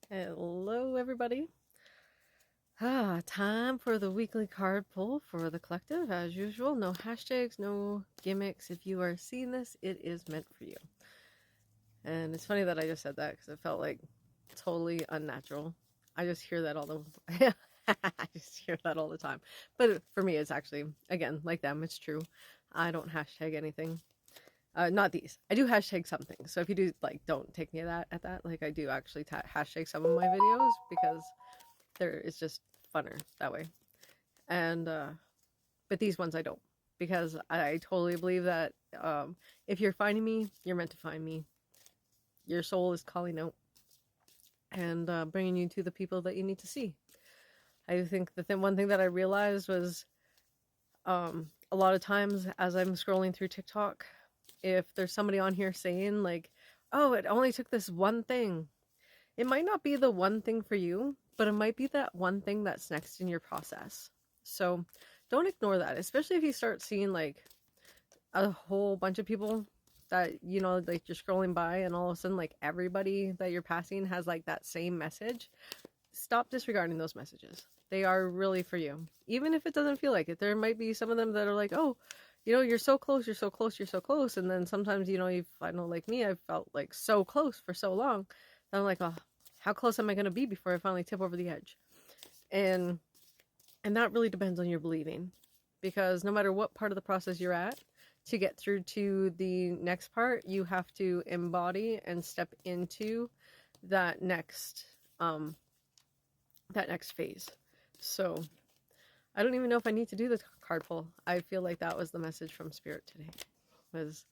Hello, everybody. Time for the weekly card pull for the collective. As usual, no hashtags, no gimmicks. If you are seeing this, it is meant for you. And it's funny that I just said that because it felt like totally unnatural. I just hear that all the I just hear that all the time. But for me, it's actually again like them. It's true. I don't hashtag anything. Not these. I do hashtag something. So if you do like, don't take me at that. Like I do actually hashtag some of my videos because it's just funner that way. And but these ones I don't, because I totally believe that if you're finding me, you're meant to find me. Your soul is calling out and bringing you to the people that you need to see. I think one thing that I realized was a lot of times as I'm scrolling through TikTok, if there's somebody on here saying like, oh, it only took this one thing, it might not be the one thing for you, but it might be that one thing that's next in your process. So don't ignore that, especially if you start seeing like a whole bunch of people that, you know, like you're scrolling by and all of a sudden like everybody that you're passing has like that same message. Stop disregarding those messages. They are really for you. Even if it doesn't feel like it, there might be some of them that are like, oh, you know, you're so close, you're so close, you're so close. And then sometimes, you know, I know like me, I've felt like so close for so long that I'm like, oh, how close am I going to be before I finally tip over the edge? And that really depends on your believing, because no matter what part of the process you're at, to get through to the next part, you have to embody and step into that next phase. So I don't even know if I need to do the card pull. I feel like that was the message from Spirit today, was,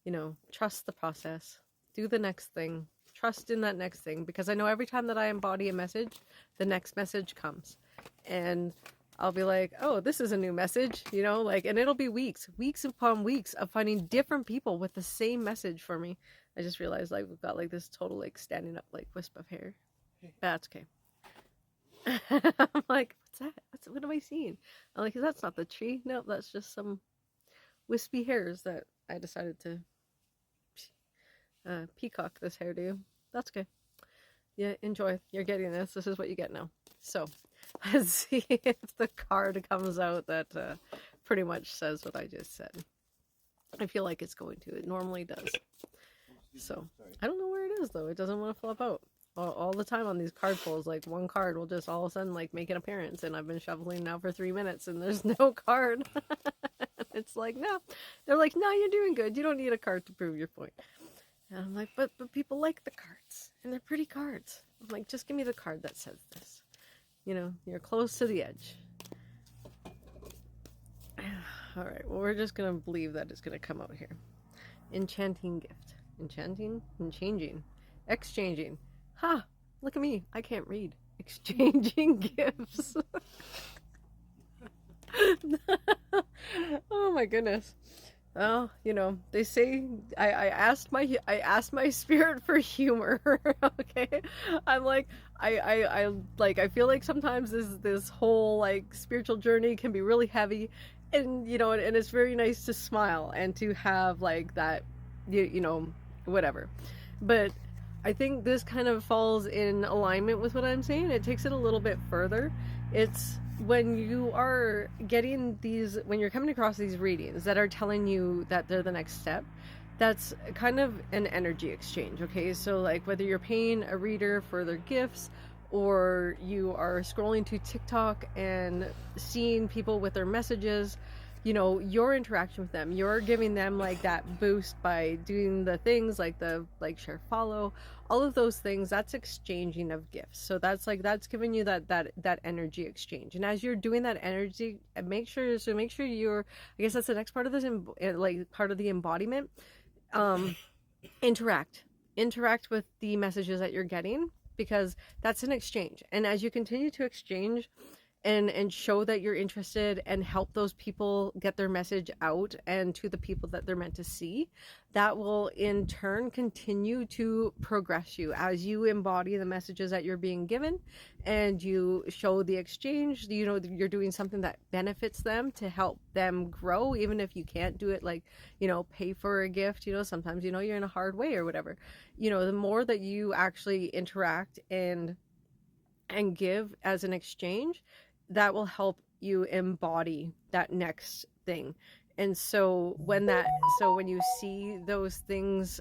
you know, trust the process, do the next thing, trust in that next thing, because I know every time that I embody a message, the next message comes. And I'll be like, oh, this is a new message, you know, like, and it'll be weeks upon weeks of finding different people with the same message for me. I just realized like we've got like this total like standing up like wisp of hair. That's okay. I'm like, what's that? What am I seeing? I'm like, that's not the tree. No, that's just some wispy hairs that I decided to peacock this hairdo. That's okay. Yeah, enjoy. You're getting this. This is what you get now. So, let's see if the card comes out that pretty much says what I just said. I feel like it's going to. It normally does. So, I don't know where it is though. It doesn't want to flip out. All the time on these card pulls, like one card will just all of a sudden like make an appearance, and I've been shuffling now for 3 minutes and there's no card. It's like, no. They're like, no, you're doing good. You don't need a card to prove your point. And I'm like, but people like the cards, and they're pretty cards. I'm like, just give me the card that says this. You know, you're close to the edge. All right, well, we're just going to believe that it's going to come out here. Enchanting gift. Enchanting? Changing. Exchanging. Ha! Look at me. I can't read. Exchanging gifts. Oh my goodness. Well, you know, they say I asked my spirit for humor. Okay, I'm like I like I feel like sometimes this whole like spiritual journey can be really heavy, and you know, and it's very nice to smile and to have like that, you know, whatever. But I think this kind of falls in alignment with what I'm saying. It takes it a little bit further. It's when you are getting these, when you're coming across these readings that are telling you that they're the next step, that's kind of an energy exchange. Okay, so like whether you're paying a reader for their gifts, or you are scrolling to TikTok and seeing people with their messages, you know, your interaction with them, you're giving them like that boost by doing the things like the like, share, follow, all of those things. That's exchanging of gifts. So that's like, that's giving you that energy exchange. And as you're doing that energy, make sure you're, I guess that's the next part of this, like part of the embodiment. Interact with the messages that you're getting, because that's an exchange. And as you continue to exchange and show that you're interested and help those people get their message out and to the people that they're meant to see, that will in turn continue to progress you as you embody the messages that you're being given, and you show the exchange. You know, you're doing something that benefits them to help them grow, even if you can't do it like, you know, pay for a gift. You know, sometimes, you know, you're in a hard way or whatever. You know, the more that you actually interact and and give as an exchange, that will help you embody that next thing. And so when you see those things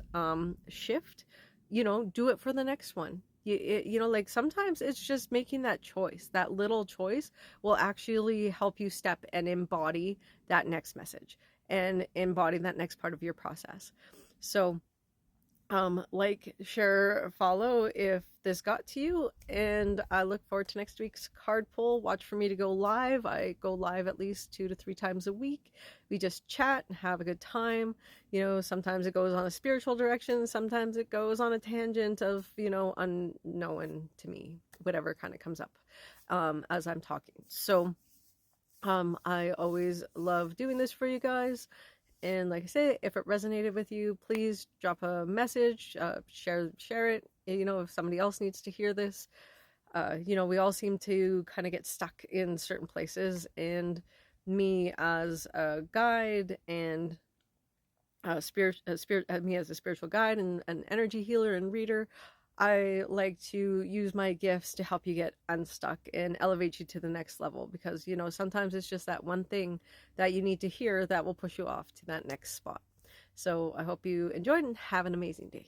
shift, do it for the next one. Like sometimes it's just making that choice. That little choice will actually help you step and embody that next message and embody that next part of your process. So like, share, follow if this got to you, and I look forward to next week's card pull. Watch for me to go live. I go live at least 2 to 3 times a week. We just chat and have a good time. Sometimes it goes on a spiritual direction, sometimes it goes on a tangent of unknown to me, whatever kind of comes up as I'm talking. So I always love doing this for you guys. And like I say, if it resonated with you, please drop a message, share it. If somebody else needs to hear this, we all seem to kind of get stuck in certain places. And me as a guide and me as a spiritual guide and an energy healer and reader, I like to use my gifts to help you get unstuck and elevate you to the next level, because sometimes it's just that one thing that you need to hear that will push you off to that next spot. So I hope you enjoyed and have an amazing day.